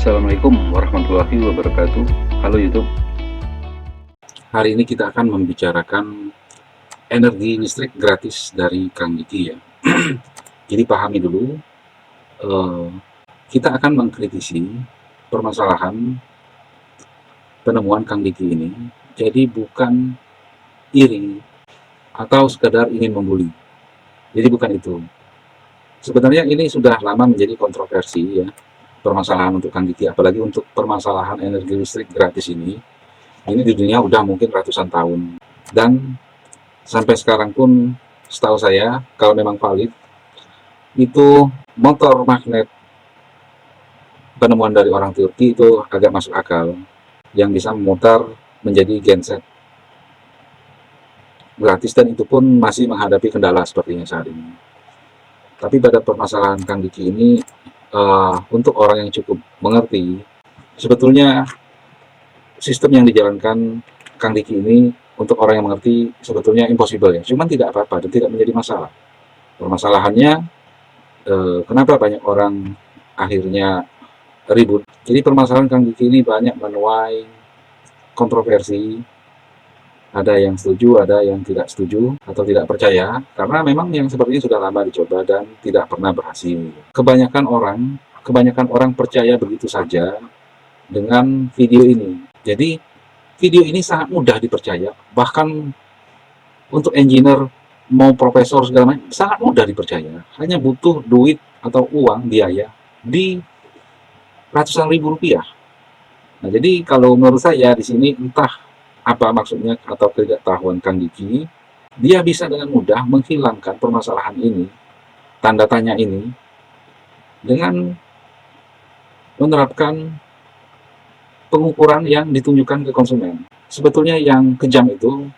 Assalamualaikum warahmatullahi wabarakatuh. Halo YouTube. Hari ini kita akan membicarakan energi listrik gratis dari Kang Diki ya. Jadi pahami dulu, kita akan mengkritisi permasalahan penemuan Kang Diki ini. Jadi bukan iri atau sekedar ingin membuli. Jadi bukan itu. Sebenarnya ini sudah lama menjadi kontroversi ya, permasalahan untuk Kang Diki, apalagi untuk permasalahan energi listrik gratis ini di dunia udah mungkin ratusan tahun, dan sampai sekarang pun setahu saya kalau memang valid itu motor magnet penemuan dari orang Turki itu agak masuk akal, yang bisa memutar menjadi genset gratis, dan itu pun masih menghadapi kendala sepertinya saat ini. Tapi pada permasalahan Kang Diki ini, untuk orang yang cukup mengerti, sebetulnya sistem yang dijalankan Kang Diki ini untuk orang yang mengerti sebetulnya impossible ya, cuman tidak apa-apa dan tidak menjadi masalah. Permasalahannya, kenapa banyak orang akhirnya ribut. Jadi permasalahan Kang Diki ini banyak menuai kontroversi, ada yang setuju, ada yang tidak setuju atau tidak percaya, karena memang yang seperti ini sudah lama dicoba dan tidak pernah berhasil. Kebanyakan orang percaya begitu saja dengan video ini. Jadi video ini sangat mudah dipercaya, bahkan untuk engineer mau profesor segala macam sangat mudah dipercaya, hanya butuh duit atau uang biaya di ratusan ribu rupiah. Nah, jadi kalau menurut saya di sini entah apa maksudnya atau ketidaktahuan Kang Diki, dia bisa dengan mudah menghilangkan permasalahan ini, tanda tanya ini, dengan menerapkan pengukuran yang ditunjukkan ke konsumen. Sebetulnya yang kejam itu,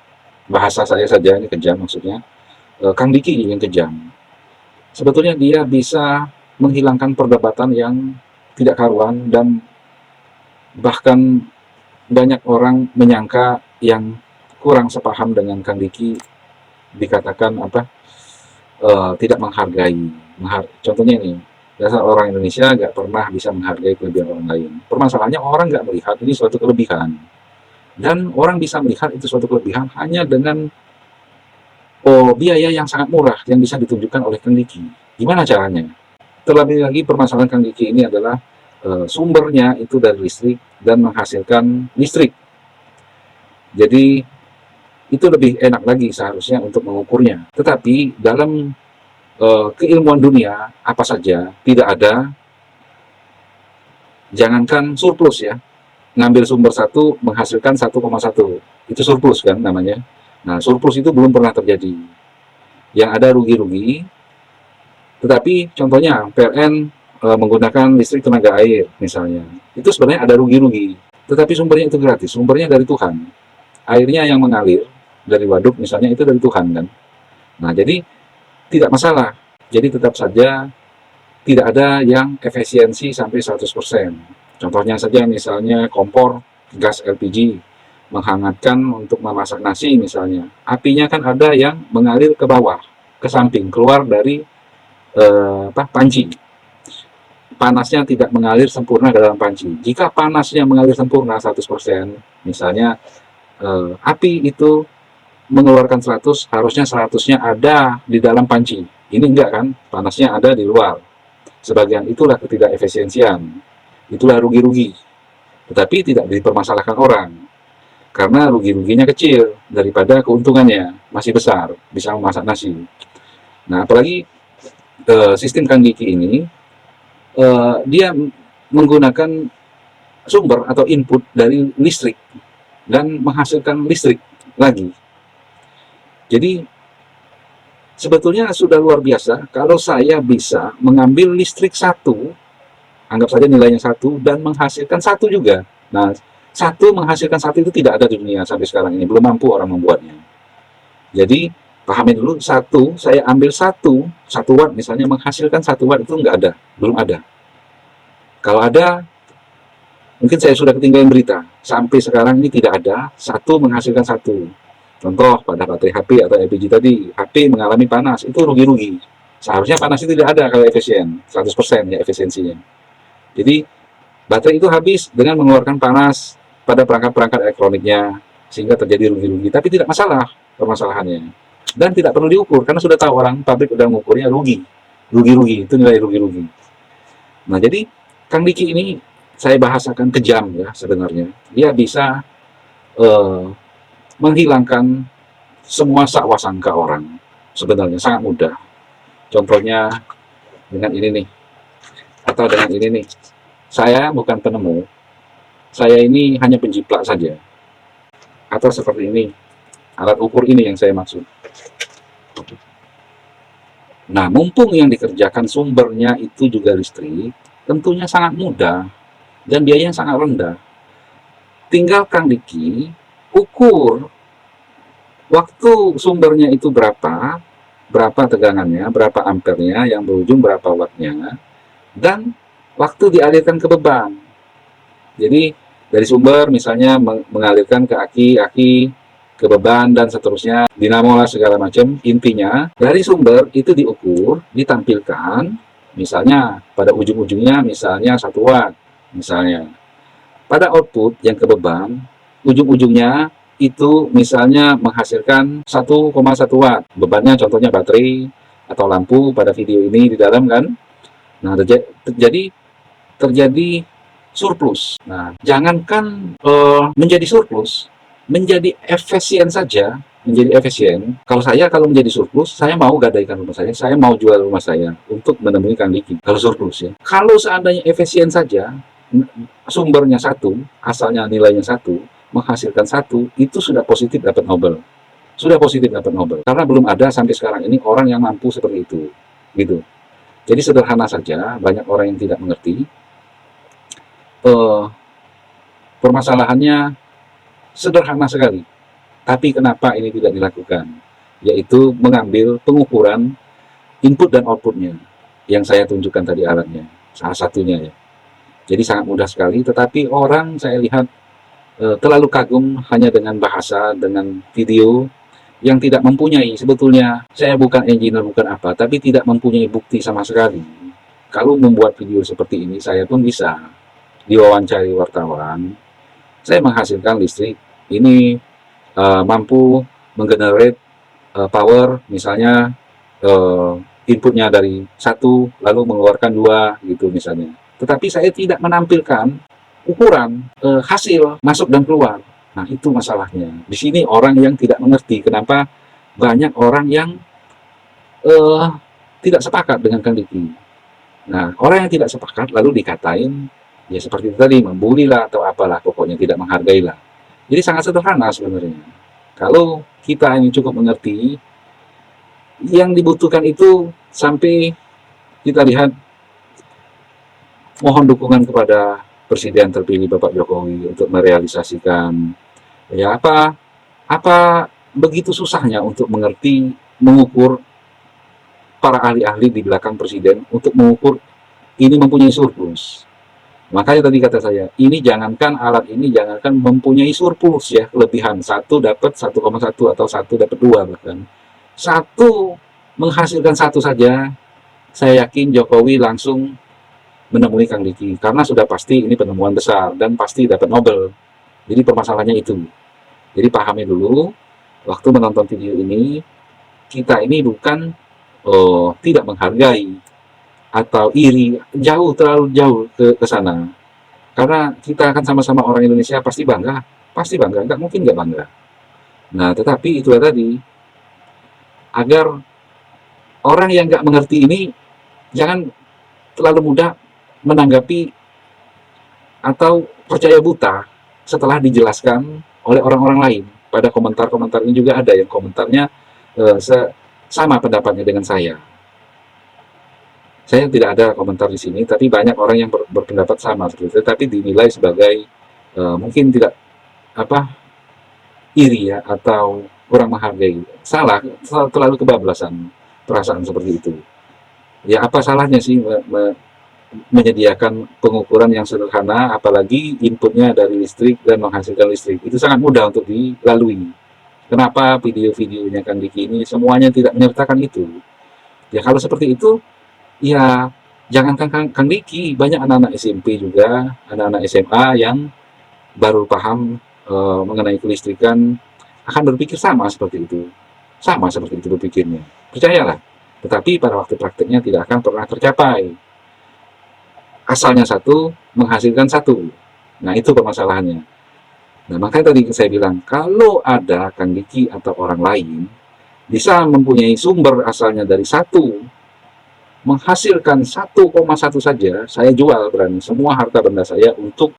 bahasa saya saja ini kejam maksudnya, Kang Diki yang kejam. Sebetulnya dia bisa menghilangkan perdebatan yang tidak karuan, dan bahkan banyak orang menyangka yang kurang sepaham dengan Kang Diki dikatakan tidak menghargai. Contohnya ini, dasar orang Indonesia nggak pernah bisa menghargai kelebihan orang lain. Permasalahannya orang nggak melihat ini suatu kelebihan, dan orang bisa melihat itu suatu kelebihan hanya dengan biaya yang sangat murah yang bisa ditunjukkan oleh Kang Diki. Gimana caranya? Terlebih lagi permasalahan Kang Diki ini adalah sumbernya itu dari listrik dan menghasilkan listrik. Jadi itu lebih enak lagi seharusnya untuk mengukurnya. Tetapi dalam keilmuan dunia apa saja tidak ada, jangankan surplus ya, ngambil sumber satu menghasilkan 1,1, itu surplus kan namanya. Nah, surplus itu belum pernah terjadi. Yang ada rugi-rugi. Tetapi contohnya PLN menggunakan listrik tenaga air misalnya, itu sebenarnya ada rugi-rugi, tetapi sumbernya itu gratis, sumbernya dari Tuhan. Airnya yang mengalir dari waduk misalnya itu dari Tuhan kan. Nah, jadi tidak masalah. Jadi tetap saja tidak ada yang efisiensi sampai 100%. Contohnya saja misalnya kompor gas LPG menghangatkan untuk memasak nasi misalnya, apinya kan ada yang mengalir ke bawah, ke samping, keluar dari panci. Panasnya tidak mengalir sempurna ke dalam panci. Jika panasnya mengalir sempurna 100%, misalnya api itu mengeluarkan 100, harusnya 100-nya ada di dalam panci. Ini enggak kan, panasnya ada di luar. Sebagian itulah ketidakefisiensian, itulah rugi-rugi. Tetapi tidak dipermasalahkan orang, karena rugi-ruginya kecil daripada keuntungannya masih besar, bisa memasak nasi. Nah, apalagi sistem Kang Diki ini, dia menggunakan sumber atau input dari listrik dan menghasilkan listrik lagi. Jadi sebetulnya sudah luar biasa kalau saya bisa mengambil listrik satu, anggap saja nilainya satu, dan menghasilkan satu juga. Nah, satu menghasilkan satu itu tidak ada di dunia sampai sekarang ini, belum mampu orang membuatnya. Jadi pahami dulu, saya ambil satu watt misalnya, menghasilkan 1 watt itu nggak ada, belum ada. Kalau ada, mungkin saya sudah ketinggalan berita. Sampai sekarang ini tidak ada satu menghasilkan satu. Contoh pada baterai HP atau LPG tadi, HP mengalami panas, itu rugi-rugi. Seharusnya panas itu tidak ada kalau efisien, 100% ya efisiensinya. Jadi Baterai itu habis dengan mengeluarkan panas pada perangkat-perangkat elektroniknya, sehingga terjadi rugi-rugi. Tapi tidak masalah permasalahannya. Dan tidak perlu diukur, karena sudah tahu orang, pabrik udah mengukurnya rugi. Rugi-rugi, itu nilai rugi-rugi. Nah, jadi Kang Diki ini saya bahasakan kejam ya sebenarnya. Dia bisa eh, menghilangkan semua sakwasangka orang. Sebenarnya sangat mudah. Contohnya dengan ini nih, atau dengan ini nih. Saya bukan penemu, saya ini hanya penjiplak saja. Atau seperti ini, alat ukur ini yang saya maksud. Nah, mumpung yang dikerjakan sumbernya itu juga listrik, tentunya sangat mudah dan biayanya sangat rendah. Tinggal Kang Diki ukur waktu sumbernya itu berapa, berapa tegangannya, berapa ampernya, yang berujung berapa wattnya, dan waktu dialirkan ke beban. Jadi dari sumber misalnya mengalirkan ke aki ke beban dan seterusnya, dinamo lah segala macam. Intinya dari sumber itu diukur, ditampilkan, misalnya pada ujung-ujungnya misalnya 1 watt, misalnya. Pada output yang ke beban, ujung-ujungnya itu misalnya menghasilkan 1,1 watt. Bebannya contohnya baterai atau lampu pada video ini di dalam kan. Nah, terjadi surplus. Nah, jangankan menjadi surplus, menjadi efisien saja, menjadi efisien. Kalau menjadi surplus, saya mau gadaikan rumah saya mau jual rumah saya untuk menemui Kang Diki. Kalau surplus ya. Kalau seandainya efisien saja, sumbernya satu, asalnya nilainya satu, menghasilkan satu, itu sudah positif dapat Nobel. Sudah positif dapat Nobel. Karena belum ada sampai sekarang ini orang yang mampu seperti itu. Gitu. Jadi sederhana saja, banyak orang yang tidak mengerti. Permasalahannya sederhana sekali. Tapi kenapa ini tidak dilakukan? Yaitu mengambil pengukuran input dan outputnya. Yang saya tunjukkan tadi alatnya. Salah satunya ya. Jadi sangat mudah sekali, tetapi orang saya lihat terlalu kagum hanya dengan bahasa, dengan video, yang tidak mempunyai, sebetulnya saya bukan engineer, bukan apa, tapi tidak mempunyai bukti sama sekali. Kalau membuat video seperti ini, saya pun bisa diwawancari wartawan, saya menghasilkan listrik, ini mampu menggenerate power, misalnya inputnya dari 1, lalu mengeluarkan 2, gitu misalnya. Tetapi saya tidak menampilkan ukuran hasil masuk dan keluar. Nah, itu masalahnya. Di sini orang yang tidak mengerti kenapa banyak orang yang tidak sepakat dengan Kang Diki. Nah, orang yang tidak sepakat lalu dikatain, ya seperti itu tadi, membuli lah atau apalah, pokoknya tidak menghargai lah. Jadi sangat sederhana sebenarnya. Kalau kita ini cukup mengerti, yang dibutuhkan itu sampai kita lihat, mohon dukungan kepada Presiden terpilih Bapak Jokowi untuk merealisasikan ya apa begitu susahnya untuk mengerti, mengukur, para ahli-ahli di belakang Presiden untuk mengukur ini mempunyai surplus. Makanya tadi kata saya, ini jangankan alat ini, jangankan mempunyai surplus ya, kelebihan, 1 dapat 1,1 atau 1 dapat 2 bahkan. 1 menghasilkan 1 saja, saya yakin Jokowi langsung menemui Kang Diki, karena sudah pasti ini penemuan besar dan pasti dapat Nobel. Jadi permasalahannya itu. Jadi pahami dulu, waktu menonton video ini, kita ini bukan tidak menghargai atau iri, terlalu jauh ke sana. Karena kita akan sama-sama orang Indonesia, pasti bangga, nggak mungkin nggak bangga. Nah, tetapi itu tadi, agar orang yang nggak mengerti ini jangan terlalu mudah menanggapi atau percaya buta setelah dijelaskan oleh orang-orang lain. Pada komentar-komentar ini juga ada yang komentarnya sama pendapatnya dengan saya. Saya tidak ada komentar di sini, tapi banyak orang yang berpendapat sama seperti itu, tapi dinilai sebagai mungkin tidak iri ya, atau kurang menghargai. Salah, terlalu kebablasan perasaan seperti itu. Ya, apa salahnya sih menyediakan pengukuran yang sederhana, apalagi inputnya dari listrik dan menghasilkan listrik. Itu sangat mudah untuk dilalui. Kenapa video-videonya Kang Diki ini semuanya tidak menyertakan itu? Ya kalau seperti itu, ya Jangankan Kang Diki, banyak anak-anak SMP juga, anak-anak SMA yang baru paham mengenai kelistrikan akan berpikir sama seperti itu berpikirnya. Percayalah. Tetapi pada waktu prakteknya tidak akan pernah tercapai. Asalnya satu, menghasilkan satu. Nah, itu permasalahannya. Nah, makanya tadi saya bilang, kalau ada Kang Diki atau orang lain bisa mempunyai sumber asalnya dari satu, menghasilkan 1,1 saja, saya jual berani semua harta benda saya untuk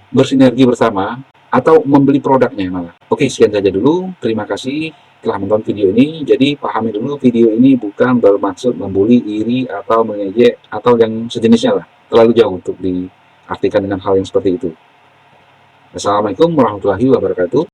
bersinergi bersama atau membeli produknya malah. Oke, sekian saja dulu. Terima kasih telah menonton video ini. Jadi pahami dulu, video ini bukan bermaksud membuli, iri, atau mengejek, atau yang sejenisnya lah. Terlalu jauh untuk diartikan dengan hal yang seperti itu. Assalamualaikum warahmatullahi wabarakatuh.